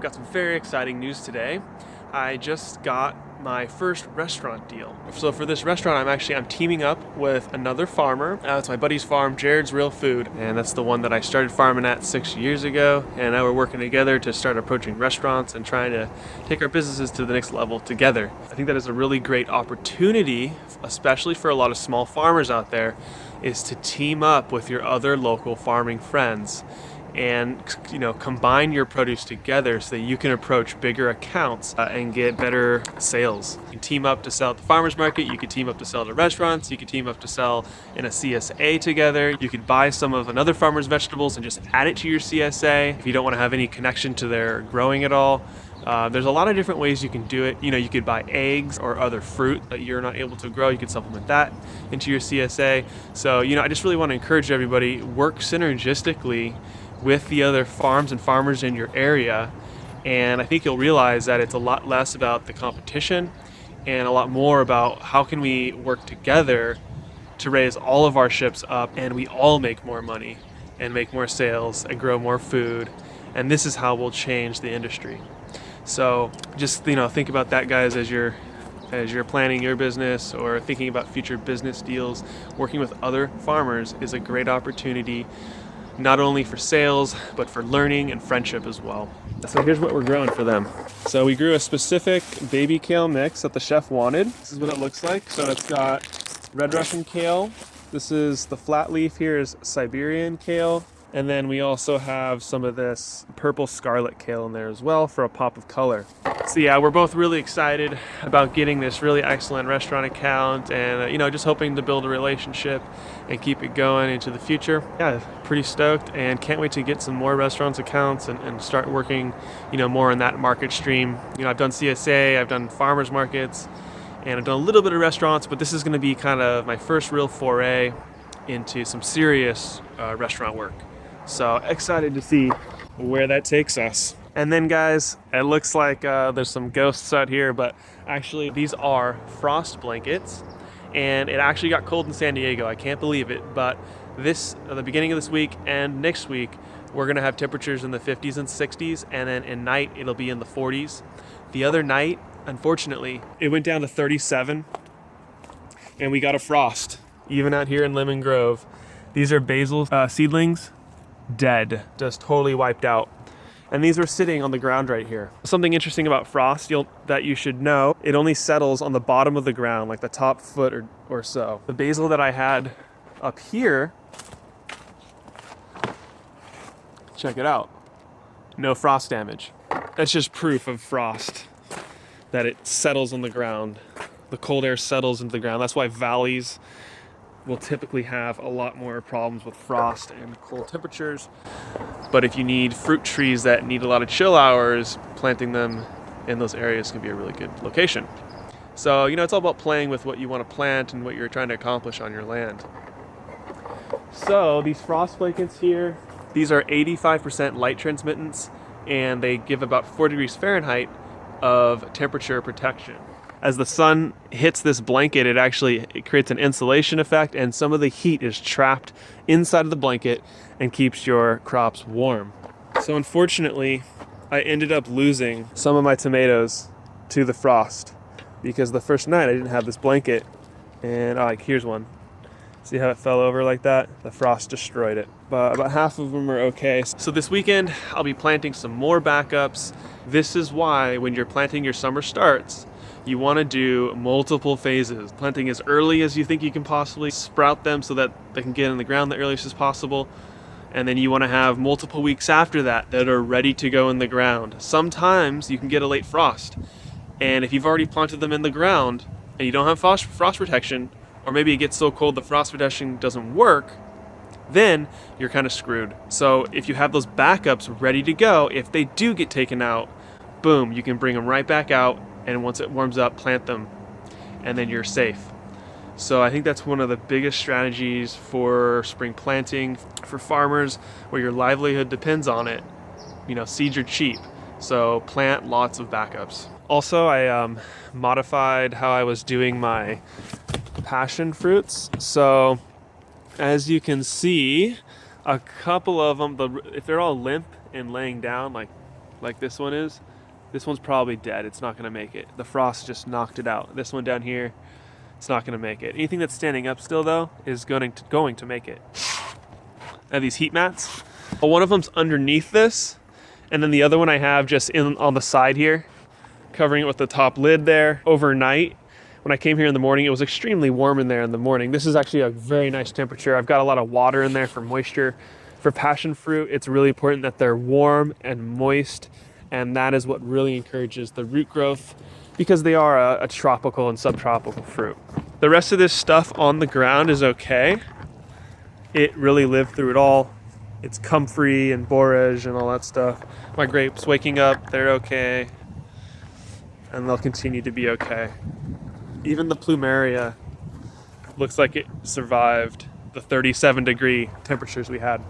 Got some very exciting news today. I just got my first restaurant deal. So for this restaurant, I'm teaming up with another farmer. It's my buddy's farm, Jared's Real Food, and that's the one that I started farming at 6 years ago. And now we're working together to start approaching restaurants and trying to take our businesses to the next level together. I think that is a really great opportunity, especially for a lot of small farmers out there, is to team up with your other local farming friends and combine your produce together so that you can approach bigger accounts and get better sales. You can team up to sell at the farmers market, you could team up to sell to restaurants, you could team up to sell in a CSA together, you could buy some of another farmer's vegetables and just add it to your CSA if you don't want to have any connection to their growing at all. There's a lot of different ways you can do it. You could buy eggs or other fruit that you're not able to grow. You could supplement that into your CSA. So, I just really want to encourage everybody, work synergistically with the other farms and farmers in your area. And I think you'll realize that it's a lot less about the competition and a lot more about how can we work together to raise all of our ships up and we all make more money and make more sales and grow more food. And this is how we'll change the industry. So just think about that, guys, as you're planning your business or thinking about future business deals. Working with other farmers is a great opportunity, not only for sales, but for learning and friendship as well. So here's what we're growing for them. So we grew a specific baby kale mix that the chef wanted. This is what it looks like. So it's got red Russian kale. This is the flat leaf here is Siberian kale. And then we also have some of this purple scarlet kale in there as well for a pop of color. So yeah, we're both really excited about getting this really excellent restaurant account and just hoping to build a relationship and keep it going into the future. Yeah, pretty stoked and can't wait to get some more restaurants accounts and start working, more in that market stream. I've done CSA, I've done farmers markets, and I've done a little bit of restaurants, but this is gonna be kind of my first real foray into some serious restaurant work. So excited to see where that takes us. And then guys, it looks like there's some ghosts out here, but actually these are frost blankets and it actually got cold in San Diego. I can't believe it, but the beginning of this week and next week, we're gonna have temperatures in the 50s and 60s, and then at night it'll be in the 40s. The other night, unfortunately, it went down to 37 and we got a frost, even out here in Lemon Grove. These are basil seedlings. Dead, just totally wiped out. And these were sitting on the ground right here. Something interesting about frost that you should know, it only settles on the bottom of the ground, like the top foot or so. The basil that I had up here, check it out, no frost damage. That's just proof of frost, that it settles on the ground. The cold air settles into the ground. That's why valleys will typically have a lot more problems with frost and cold temperatures. But if you need fruit trees that need a lot of chill hours, planting them in those areas can be a really good location. So, it's all about playing with what you want to plant and what you're trying to accomplish on your land. So these frost blankets here, these are 85% light transmittance, and they give about 4 degrees Fahrenheit of temperature protection. As the sun hits this blanket, it creates an insulation effect, and some of the heat is trapped inside of the blanket and keeps your crops warm. So unfortunately, I ended up losing some of my tomatoes to the frost because the first night I didn't have this blanket, and here's one. See how it fell over like that? The frost destroyed it. But about half of them are okay. So this weekend, I'll be planting some more backups. This is why when you're planting your summer starts, you want to do multiple phases, planting as early as you think you can possibly sprout them so that they can get in the ground the earliest as possible. And then you want to have multiple weeks after that are ready to go in the ground. Sometimes you can get a late frost. And if you've already planted them in the ground and you don't have frost protection, or maybe it gets so cold the frost protection doesn't work, then you're kind of screwed. So if you have those backups ready to go, if they do get taken out, boom, you can bring them right back out, and once it warms up, plant them, and then you're safe. So I think that's one of the biggest strategies for spring planting for farmers where your livelihood depends on it. Seeds are cheap, so plant lots of backups. Also, I modified how I was doing my passion fruits. So as you can see, a couple of them, if they're all limp and laying down, like like this one is, this one's probably dead. It's not gonna make it. The frost just knocked it out. This one down here, it's not gonna make it. Anything that's standing up still though is going to make it. I have these heat mats. Well, one of them's underneath this, and then the other one I have just on the side here, covering it with the top lid there. Overnight, when I came here in the morning, it was extremely warm in there in the morning. This is actually a very nice temperature. I've got a lot of water in there for moisture. For passion fruit, it's really important that they're warm and moist, and that is what really encourages the root growth because they are a tropical and subtropical fruit. The rest of this stuff on the ground is okay. It really lived through it all. It's comfrey and borage and all that stuff. My grapes waking up, they're okay. And they'll continue to be okay. Even the plumeria looks like it survived the 37-degree temperatures we had.